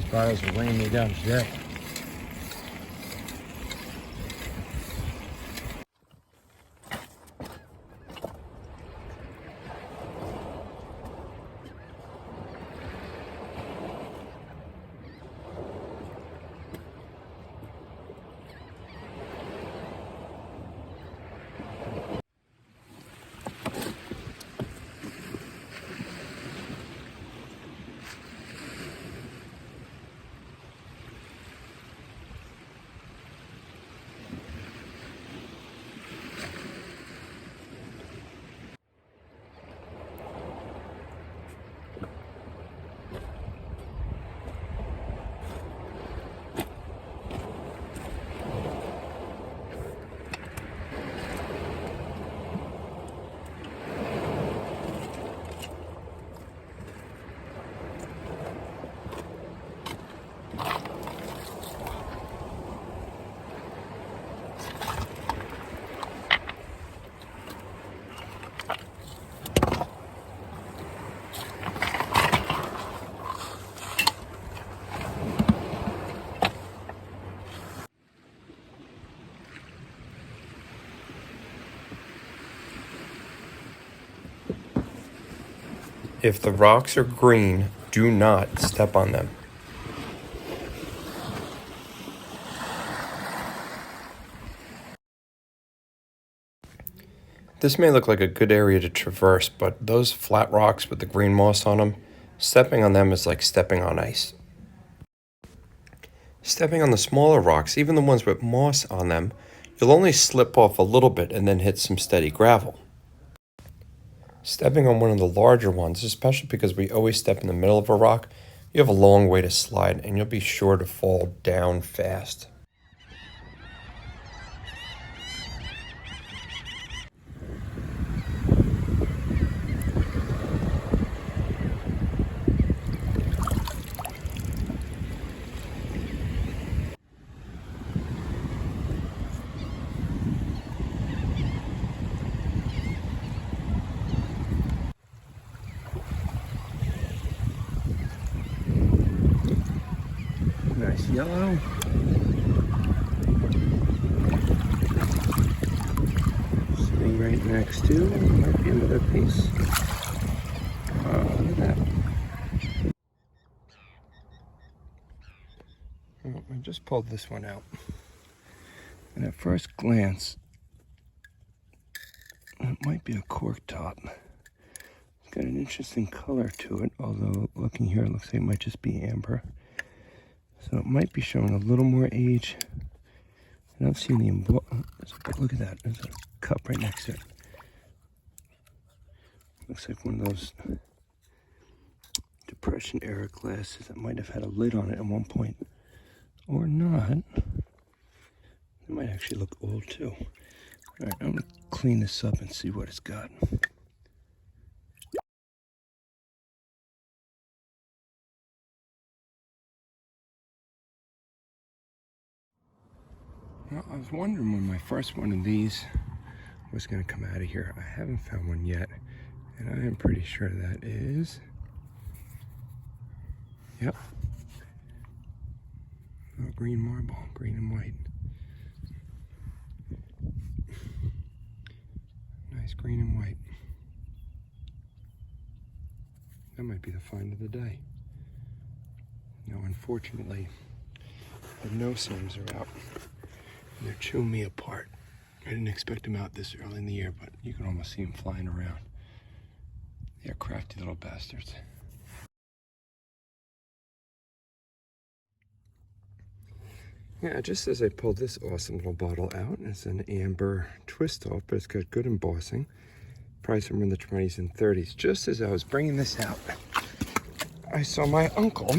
Spiders are weighing me down today. If the rocks are green, do not step on them. This may look like a good area to traverse, but those flat rocks with the green moss on them, stepping on them is like stepping on ice. Stepping on the smaller rocks, even the ones with moss on them, you'll only slip off a little bit and then hit some steady gravel. Stepping on one of the larger ones, especially because we always step in the middle of a rock, you have a long way to slide and you'll be sure to fall down fast. Nice yellow. Sitting right next to, might be another piece. Oh, look at that. Oh, I just pulled this one out. And at first glance, it might be a cork top. It's got an interesting color to it, although looking here, it looks like it might just be amber. So it might be showing a little more age. I don't see the look at that. There's a cup right next to it. Looks like one of those Depression era glasses that might have had a lid on it at one point. Or not. It might actually look old too. Alright, I'm gonna clean this up and see what it's got. Well, I was wondering when my first one of these was going to come out of here. I haven't found one yet, and I am pretty sure that is, yep, a green marble, green and white. Nice green and white. That might be the find of the day. No, unfortunately, the no-seams are out. They're chewing me apart. I didn't expect them out this early in the year, but you can almost see them flying around. They're crafty little bastards. Yeah, just as I pulled this awesome little bottle out, it's an amber twist off, but it's got good embossing. Probably somewhere in the 20s and 30s. Just as I was bringing this out, I saw my uncle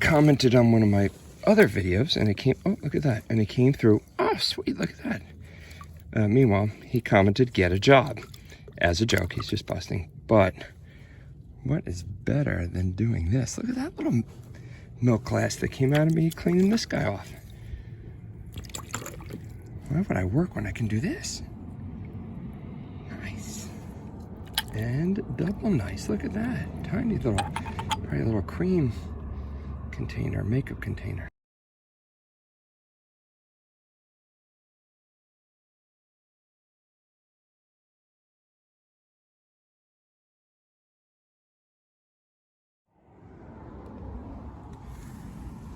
commented on one of my other videos, and it came, oh, look at that, and it came through, oh, sweet, look at that. Meanwhile, he commented, get a job. As a joke, he's just busting. But what is better than doing this? Look at that little milk glass that came out of me cleaning this guy off. Why would I work when I can do this? Nice. And double nice, look at that. Tiny little, probably a little cream container, makeup container.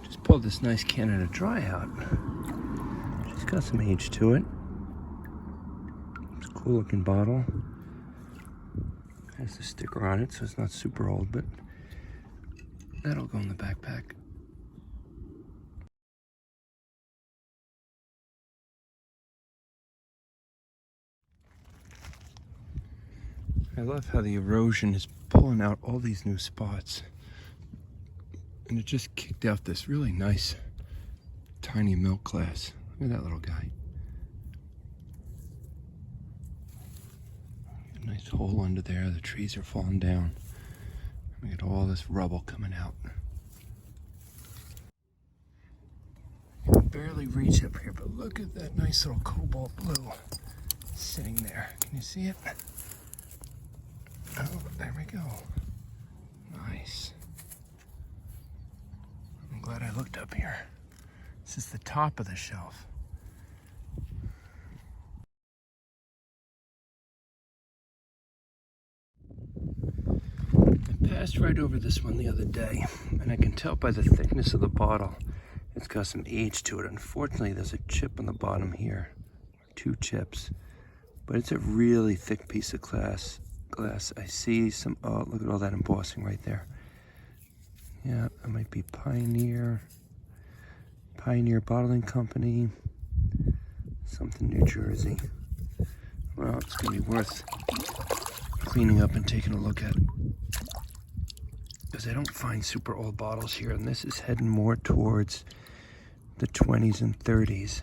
Just pulled this nice Canada Dry out. She's got some age to it. It's a cool looking bottle. Has the sticker on it, so it's not super old, but that'll go in the backpack. I love how the erosion is pulling out all these new spots. And it just kicked out this really nice tiny milk glass. Look at that little guy. A nice hole under there. The trees are falling down. We got all this rubble coming out. I can barely reach up here, but look at that nice little cobalt blue sitting there. Can you see it? Oh, there we go. Nice. I'm glad I looked up here. This is the top of the shelf. I passed right over this one the other day, and I can tell by the thickness of the bottle, it's got some age to it. Unfortunately, there's a chip on the bottom here, 2 chips, but it's a really thick piece of glass. I see some, oh, look at all that embossing right there. Yeah, it might be Pioneer Bottling Company, something New Jersey. Well, it's gonna be worth cleaning up and taking a look at, because I don't find super old bottles here, and this is heading more towards the 20s and 30s.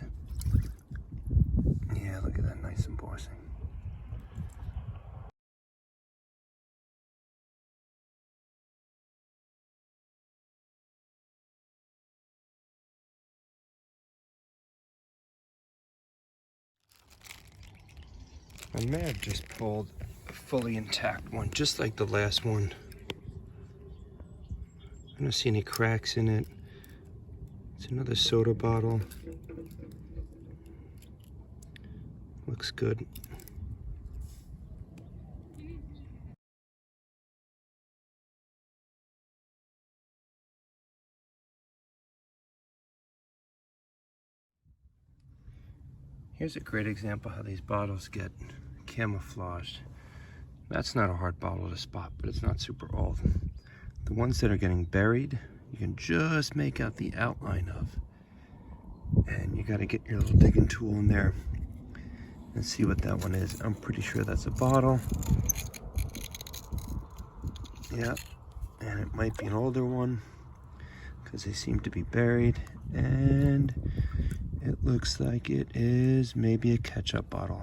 Yeah, look at that nice embossing. I may have just pulled a fully intact one, just like the last one. I don't see any cracks in it. It's another soda bottle. Looks good. Here's a great example how these bottles get camouflaged. That's not a hard bottle to spot, but it's not super old. The ones that are getting buried, you can just make out the outline of. And you gotta get your little digging tool in there and see what that one is. I'm pretty sure that's a bottle. Yeah, and it might be an older one because they seem to be buried. And it looks like it is maybe a ketchup bottle.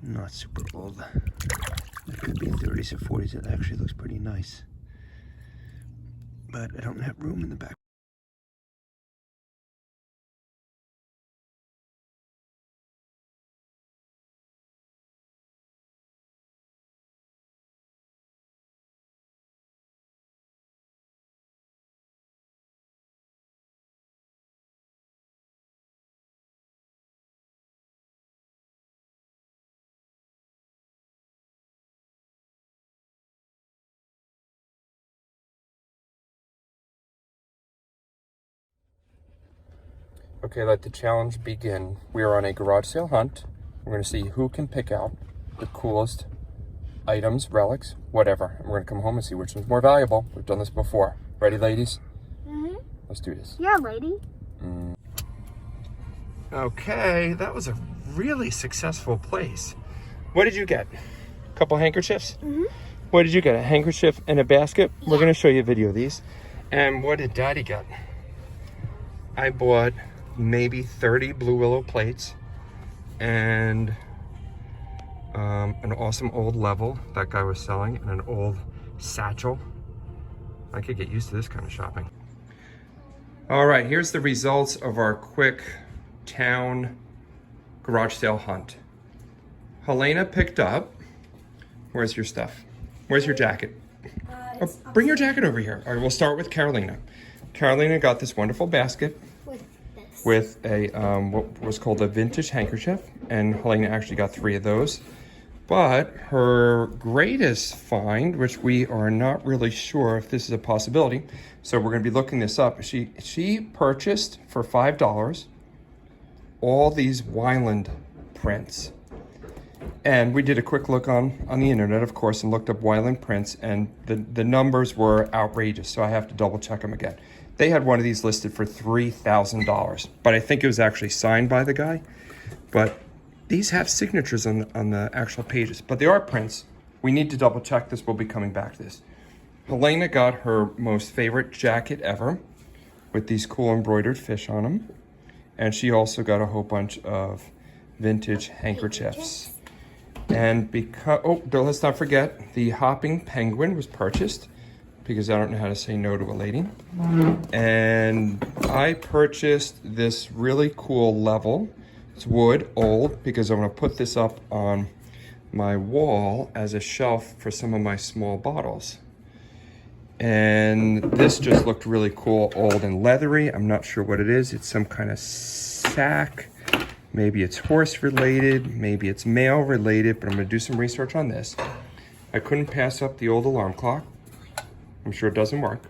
Not super old. It could be 30s or 40s. It actually looks pretty nice. But I don't have room in the back. Okay, let the challenge begin. We are on a garage sale hunt. We're going to see who can pick out the coolest items, relics, whatever. And we're going to come home and see which one's more valuable. We've done this before. Ready, ladies? Mm-hmm. Let's do this. Yeah, lady. Okay, that was a really successful place. What did you get? A couple handkerchiefs? Mm-hmm. What did you get? A handkerchief and a basket? Yeah. We're going to show you a video of these. And what did Daddy get? I bought maybe 30 Blue Willow plates and an awesome old level that guy was selling, and an old satchel. I could get used to this kind of shopping. All right, here's the results of our quick town garage sale hunt. Helena picked up, where's your stuff? Where's your jacket? Bring your jacket over here. All right, we'll start with Carolina. Carolina got this wonderful basket with a what was called a vintage handkerchief, and Helena actually got 3 of those. But her greatest find, which we are not really sure if this is a possibility, so we're going to be looking this up. She purchased for $5 all these Wetland prints. And we did a quick look on the internet, of course, and looked up Wetland prints, and the numbers were outrageous, so I have to double check them again. They had one of these listed for $3,000, but I think it was actually signed by the guy. But these have signatures on the actual pages, but they are prints. We need to double check this. We'll be coming back to this. Helena got her most favorite jacket ever with these cool embroidered fish on them. And she also got a whole bunch of vintage handkerchiefs. And because, let's not forget, the hopping penguin was purchased because I don't know how to say no to a lady. And I purchased this really cool level. It's wood, old, because I'm gonna put this up on my wall as a shelf for some of my small bottles. And this just looked really cool, old and leathery. I'm not sure what it is. It's some kind of sack. Maybe it's horse related, maybe it's male related, but I'm gonna do some research on this. I couldn't pass up the old alarm clock. I'm sure it doesn't work.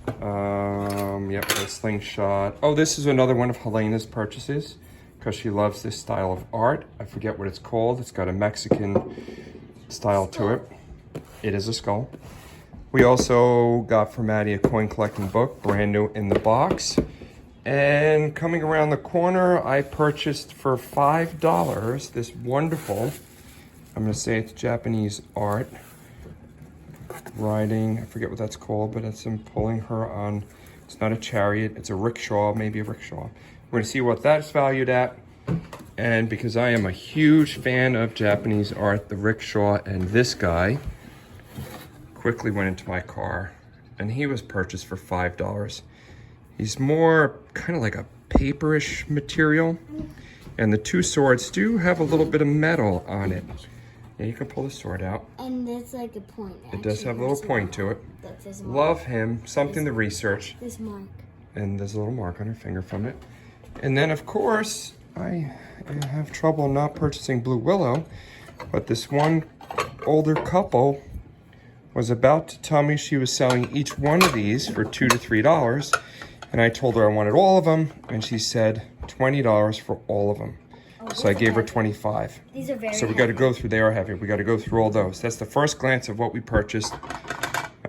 Yep, the slingshot. Oh, this is another one of Helena's purchases because she loves this style of art. I forget what it's called. It's got a Mexican style to it. It is a skull. We also got for Maddie a coin collecting book, brand new in the box. And coming around the corner, I purchased for $5 this wonderful, I'm gonna say it's Japanese art, riding, I forget what that's called, but it's him pulling her on, it's not a chariot, it's a rickshaw, maybe a rickshaw. We're gonna see what that's valued at. And because I am a huge fan of Japanese art, the rickshaw and this guy quickly went into my car, and he was purchased for $5. He's more kind of like a paperish material, and the 2 swords do have a little bit of metal on it. Yeah, you can pull the sword out. And there's like a point. It does have a little point to it. Love him. Something to research. This mark. And there's a little mark on her finger from it. And then, of course, I have trouble not purchasing Blue Willow, but this one older couple was about to tell me she was selling each one of these for $2 to $3. And I told her I wanted all of them, and she said $20 for all of them. So I gave her $25. These are very So we got to go through, they are heavy. We got to go through all those. That's the first glance of what we purchased.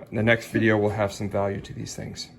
In the next video, we'll have some value to these things.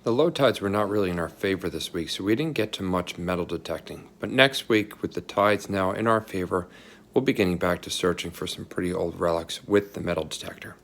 The low tides were not really in our favor this week, so we didn't get to much metal detecting. But next week, with the tides now in our favor, we'll be getting back to searching for some pretty old relics with the metal detector.